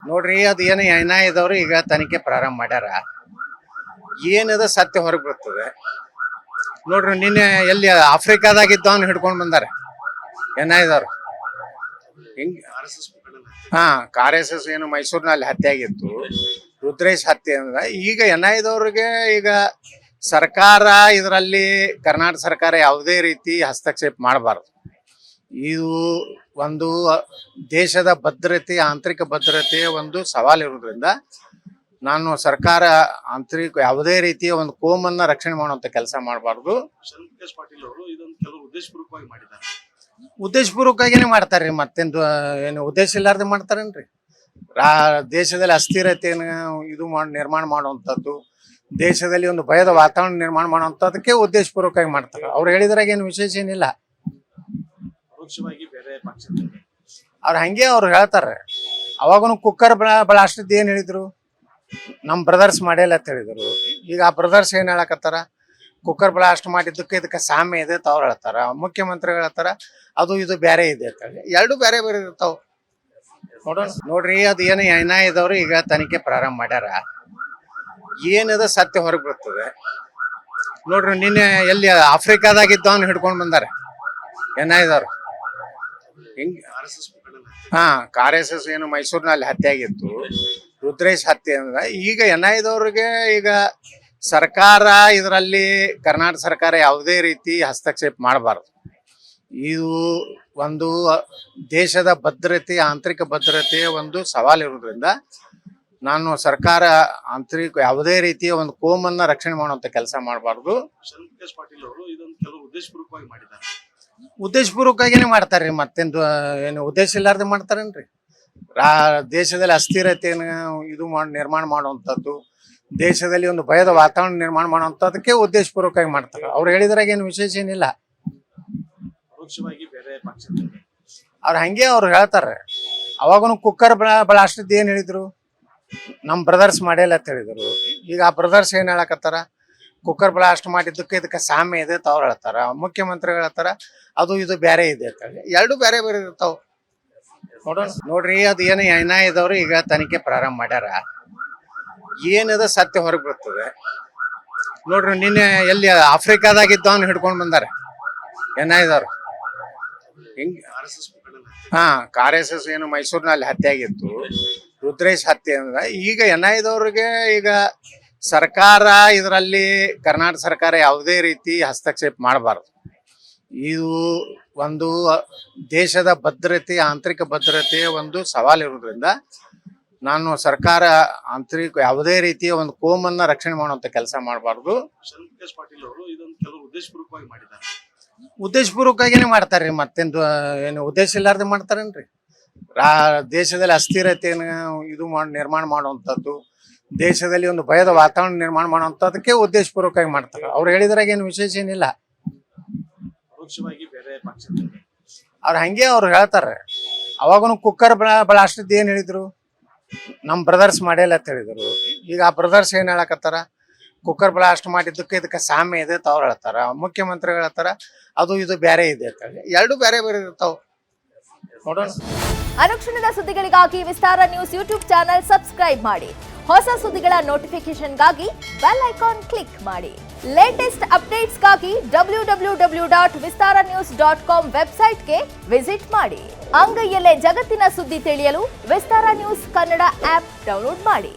ನೋಡ್ರಿ ಅದು ಏನು ಎನ್ ಐ ಎದವರು ಈಗ ತನಿಖೆ ಪ್ರಾರಂಭ ಮಾಡ್ಯಾರ. ಏನದ ಸತ್ಯ ಹೊರಗೆ ಬರ್ತದೆ ನೋಡ್ರಿ. ನಿನ್ನೆ ಎಲ್ಲಿ ಆಫ್ರಿಕಾದಾಗಿದ್ದವನ್ನ ಹಿಡ್ಕೊಂಡು ಬಂದಾರೆ ಎನ್ ಐ ಎದವರು. ಹಿಂಗ್ RSS ಏನು ಮೈಸೂರಿನಲ್ಲಿ ಹತ್ಯೆ ಆಗಿತ್ತು, ರುದ್ರೇಶ್ ಹತ್ಯೆ ಅಂದ್ರೆ ಈಗ ಎನ್ ಐ ಎದವ್ರಿಗೆ ಈಗ ಸರ್ಕಾರ ಇದರಲ್ಲಿ ಕರ್ನಾಟಕ ಸರ್ಕಾರ ಯಾವುದೇ ರೀತಿ ಹಸ್ತಕ್ಷೇಪ ಮಾಡಬಾರ್ದು. ಇದು ಒಂದು ದೇಶದ ಭದ್ರತೆ, ಆಂತರಿಕ ಭದ್ರತೆಯ ಒಂದು ಸವಾಲಿರೋದ್ರಿಂದ ನಾನು ಸರ್ಕಾರ ಆಂತರಿಕ ಯಾವುದೇ ರೀತಿಯ ಒಂದು ಕೋಮನ್ನ ರಕ್ಷಣೆ ಮಾಡುವಂತ ಕೆಲಸ ಮಾಡಬಾರ್ದು. ಶಂಕರ್ ಪಾಟೀಲ್ ಅವರು ಇದೊಂದು ಕೆಲವು ಉದ್ದೇಶಪೂರ್ವಕವಾಗಿ ಮಾಡಿದ್ದಾರೆ. ಉದ್ದೇಶಪೂರ್ವಕವಾಗಿನೇ ಮಾಡ್ತಾರ್ರಿ, ಮತ್ತೇನು ಏನು ಉದ್ದೇಶ ಇಲ್ಲಾರ್ದೆ ಮಾಡ್ತಾರೇನ್ರಿ? ದೇಶದಲ್ಲಿ ಅಸ್ಥಿರತೆಯನ್ನು ಇದು ನಿರ್ಮಾಣ ಮಾಡುವಂಥದ್ದು, ದೇಶದಲ್ಲಿ ಒಂದು ಭಯದ ವಾತಾವರಣ ನಿರ್ಮಾಣ ಮಾಡುವಂಥದ್ದಕ್ಕೆ ಉದ್ದೇಶಪೂರ್ವಕವಾಗಿ ಮಾಡ್ತಾರೆ. ಅವ್ರು ಹೇಳಿದ್ರಾಗ ಏನು ವಿಶೇಷ ಏನಿಲ್ಲ. ಪರೋಕ್ಷವಾಗಿ ಬೇರೆ ಪಕ್ಷ ಅವ್ರು ಹಂಗೆ ಅವ್ರು ಹೇಳ್ತಾರೆ. ಅವಾಗೂ ಕುಕ್ಕರ್ ಬ್ಲಾಸ್ಟ್ ಏನ್ ಹೇಳಿದ್ರು, ನಮ್ಮ ಬ್ರದರ್ಸ್ ಮಾಡಿಲ್ಲ ಅಂತ ಹೇಳಿದ್ರು. ಈಗ ಆ ಬ್ರದರ್ಸ್ ಏನ್ ಹೇಳಕತ್ತಾರ, ಕುಕ್ಕರ್ ಬ್ಲಾಸ್ಟ್ ಮಾಡಿದ್ದಕ್ಕೆ ಇದಕ್ಕೆ ಸಾಮ್ಯ ಇದೆ ಅಂತ ಅವ್ರು ಹೇಳ್ತಾರ. ಮುಖ್ಯಮಂತ್ರಿಗಳು ಹೇಳ್ತಾರ ಅದು ಇದು ಬೇರೆ ಇದೆ ಅಂತ ಹೇಳಿ. ಎರಡು ಬೇರೆ ಬೇರೆ ಇರ್ತಾವ. ನೋಡ್ರಿ ಅದು ಏನು ಎನ್ ಐ ಎದವರು ಈಗ ತನಿಖೆ ಪ್ರಾರಂಭ ಮಾಡ್ಯಾರ. ಏನದ ಸತ್ಯ ಹೊರಗೆ ಬರ್ತದೆ ನೋಡ್ರಿ. ನಿನ್ನೆ ಎಲ್ಲಿ ಆಫ್ರಿಕಾದಾಗಿದ್ದವನ್ನ ಹಿಡ್ಕೊಂಡು ಬಂದಾರೆ ಎನ್ ಐ ಎದವರು. ಹಿಂಗ್ RSS ಏನು ಮೈಸೂರಿನಲ್ಲಿ ಹತ್ಯೆ ಆಗಿತ್ತು, ರುದ್ರೇಶ್ ಹತ್ಯೆ ಅಂದ್ರೆ ಈಗ ಎನ್ ಐ ಎದವ್ರಿಗೆ ಈಗ ಸರ್ಕಾರ ಇದರಲ್ಲಿ ಕರ್ನಾಟಕ ಸರ್ಕಾರ ಯಾವುದೇ ರೀತಿ ಹಸ್ತಕ್ಷೇಪ ಮಾಡಬಾರ್ದು. ಇದು ಒಂದು ದೇಶದ ಭದ್ರತೆ, ಆಂತರಿಕ ಭದ್ರತೆಯ ಒಂದು ಸವಾಲಿರೋದ್ರಿಂದ ನಾನು ಸರ್ಕಾರ ಆಂತರಿಕ ಯಾವುದೇ ರೀತಿಯ ಒಂದು ಕೋಮನ್ನ ರಕ್ಷಣೆ ಮಾಡುವಂತ ಕೆಲಸ ಮಾಡಬಾರ್ದು. ಶಂಕರ್ ಪಾಟೀಲ್ ಅವರು ಇದೊಂದು ಕೆಲವು ಉದ್ದೇಶಪೂರ್ವಕವಾಗಿ ಮಾಡಿದ್ದಾರೆ. ಉದ್ದೇಶಪೂರ್ವಕವಾಗಿನೇ ಮಾಡ್ತಾರ್ರಿ, ಮತ್ತೇನು ಏನು ಉದ್ದೇಶ ಇಲ್ಲಾರ್ದೆ ಮಾಡ್ತಾರೇನ್ರಿ? ದೇಶದಲ್ಲಿ ಅಸ್ಥಿರತೆಯನ್ನು ಇದು ನಿರ್ಮಾಣ ಮಾಡುವಂಥದ್ದು, ದೇಶದಲ್ಲಿ ಒಂದು ಭಯದ ವಾತಾವರಣ ನಿರ್ಮಾಣ ಮಾಡುವಂಥದ್ದಕ್ಕೆ ಉದ್ದೇಶಪೂರ್ವಕವಾಗಿ ಮಾಡ್ತಾರೆ. ಅವ್ರು ಹೇಳಿದ್ರಾಗ ಏನು ವಿಶೇಷ ಏನಿಲ್ಲ. ಪರೋಕ್ಷವಾಗಿ ಬೇರೆ ಪಕ್ಷ ಅವ್ರು ಹಂಗೆ ಅವ್ರು ಹೇಳ್ತಾರೆ. ಅವಾಗೂ ಕುಕ್ಕರ್ ಬ್ಲಾಸ್ಟ್ ಏನ್ ಹೇಳಿದ್ರು, ನಮ್ಮ ಬ್ರದರ್ಸ್ ಮಾಡಿಲ್ಲ ಅಂತ ಹೇಳಿದ್ರು. ಈಗ ಆ ಬ್ರದರ್ಸ್ ಏನ್ ಹೇಳಕತ್ತಾರ, ಕುಕ್ಕರ್ ಬ್ಲಾಸ್ಟ್ ಮಾಡಿದ್ದಕ್ಕೆ ಇದಕ್ಕೆ ಸಾಮ್ಯ ಇದೆ ಅಂತ ಅವ್ರು ಹೇಳ್ತಾರ. ಮುಖ್ಯಮಂತ್ರಿಗಳು ಹೇಳ್ತಾರ ಅದು ಇದು ಬೇರೆ ಇದೆ ಅಂತ ಹೇಳಿ. ಎರಡು ಬೇರೆ ಬೇರೆ ಇರ್ತಾವ. ನೋಡ್ರಿ ಅದು ಏನು ಎನ್ ಐ ಎದವರು ಈಗ ತನಿಖೆ ಪ್ರಾರಂಭ ಮಾಡ್ಯಾರ. ಏನದ ಸತ್ಯ ಹೊರಗೆ ಬರ್ತದೆ ನೋಡ್ರಿ. ನಿನ್ನೆ ಎಲ್ಲಿ ಆಫ್ರಿಕಾದಾಗಿದ್ದವನ್ನ ಹಿಡ್ಕೊಂಡು ಬಂದಾರೆ ಎನ್ ಐ ಎದವರು. ಹಿಂಗ್ RSS ಏನು ಮೈಸೂರಿನಲ್ಲಿ ಹತ್ಯೆ ಆಗಿತ್ತು, ರುದ್ರೇಶ್ ಹತ್ಯೆ ಅಂದ್ರೆ ಈಗ ಎನ್ ಐ ಎದವ್ರಿಗೆ ಈಗ ಸರ್ಕಾರ ಇದರಲ್ಲಿ ಕರ್ನಾಟಕ ಸರ್ಕಾರ ಯಾವುದೇ ರೀತಿ ಹಸ್ತಕ್ಷೇಪ ಮಾಡಬಾರ್ದು. ಇದು ಒಂದು ದೇಶದ ಭದ್ರತೆ, ಆಂತರಿಕ ಭದ್ರತೆಯ ಒಂದು ಸವಾಲಿರೋದ್ರಿಂದ ನಾನು ಸರ್ಕಾರ ಆಂತರಿಕ ಯಾವುದೇ ರೀತಿಯ ಒಂದು ಕೋಮನ್ನ ರಕ್ಷಣೆ ಮಾಡುವಂತ ಕೆಲಸ ಮಾಡಬಾರ್ದು. ಶಂಕರ್ ಪಾಟೀಲ್ ಅವರು ಇದೊಂದು ಕೆಲವು ಉದ್ದೇಶಪೂರ್ವಕವಾಗಿ ಮಾಡಿದ್ದಾರೆ. ಉದ್ದೇಶಪೂರ್ವಕವಾಗಿನೇ ಮಾಡ್ತಾರ್ರಿ, ಮತ್ತೇನು ಏನು ಉದ್ದೇಶ ಇಲ್ಲಾರ್ದೆ ಮಾಡ್ತಾರೇನ್ರಿ? ದೇಶದಲ್ಲಿ ಅಸ್ಥಿರತೆಯನ್ನು ಇದು ನಿರ್ಮಾಣ ಮಾಡುವಂಥದ್ದು, ದೇಶದಲ್ಲಿ ಒಂದು ಭಯದ ವಾತಾವರಣ ನಿರ್ಮಾಣ ಮಾಡುವಂಥದ್ದಕ್ಕೆ ಉದ್ದೇಶಪೂರ್ವಕವಾಗಿ ಮಾಡ್ತಾರೆ. ಅವ್ರು ಹೇಳಿದ್ರಾಗ ಏನು ವಿಶೇಷ ಏನಿಲ್ಲ. ಪರೋಕ್ಷವಾಗಿ ಬೇರೆ ಪಕ್ಷ ಅವ್ರು ಹಂಗೆ ಅವ್ರು ಹೇಳ್ತಾರೆ. ಅವಾಗೂ ಕುಕ್ಕರ್ ಬ್ಲಾಸ್ಟ್ ಏನ್ ಹೇಳಿದ್ರು, ನಮ್ಮ ಬ್ರದರ್ಸ್ ಮಾಡಿಲ್ಲ ಅಂತ ಹೇಳಿದ್ರು. ಈಗ ಆ ಬ್ರದರ್ಸ್ ಏನ್ ಹೇಳಕತ್ತಾರ, ಕುಕ್ಕರ್ ಬ್ಲಾಸ್ಟ್ ಮಾಡಿದ್ದಕ್ಕೆ ಇದಕ್ಕೆ ಸಾಮ್ಯ ಇದೆ ಅಂತ ಅವ್ರು ಹೇಳ್ತಾರ. ಮುಖ್ಯಮಂತ್ರಿಗಳು ಹೇಳ್ತಾರ ಅದು ಇದು ಬೇರೆ ಇದೆ ಅಂತ ಹೇಳಿ. ಎರಡು ಬೇರೆ ಬೇರೆ ಇರ್ತಾವ. ಅನುಕ್ಷಣದ ಸುದ್ದಿಗಳಿಗಾಗಿ ವಿಸ್ತಾರ ನ್ಯೂಸ್ ಯೂಟ್ಯೂಬ್ ಚಾನೆಲ್ ಸಬ್ಸ್ಕ್ರೈಬ್ ಮಾಡಿ. ಹೊಸ ಸುದ್ದಿಗಳ ನೋಟಿಫಿಕೇಶನ್ಗಾಗಿ ಬೆಲ್ ಐಕಾನ್ ಕ್ಲಿಕ್ ಮಾಡಿ. ಲೇಟೆಸ್ಟ್ ಅಪ್ಡೇಟ್ಸ್ಗಾಗಿ www.vistaranews.com ವೆಬ್ಸೈಟ್ಗೆ ವಿಸಿಟ್ ಮಾಡಿ. ಅಂಗೈಯಲ್ಲೇ ಜಗತ್ತಿನ ಸುದ್ದಿ ತಿಳಿಯಲು ವಿಸ್ತಾರ ನ್ಯೂಸ್ ಕನ್ನಡ ಆಪ್ ಡೌನ್ಲೋಡ್ ಮಾಡಿ.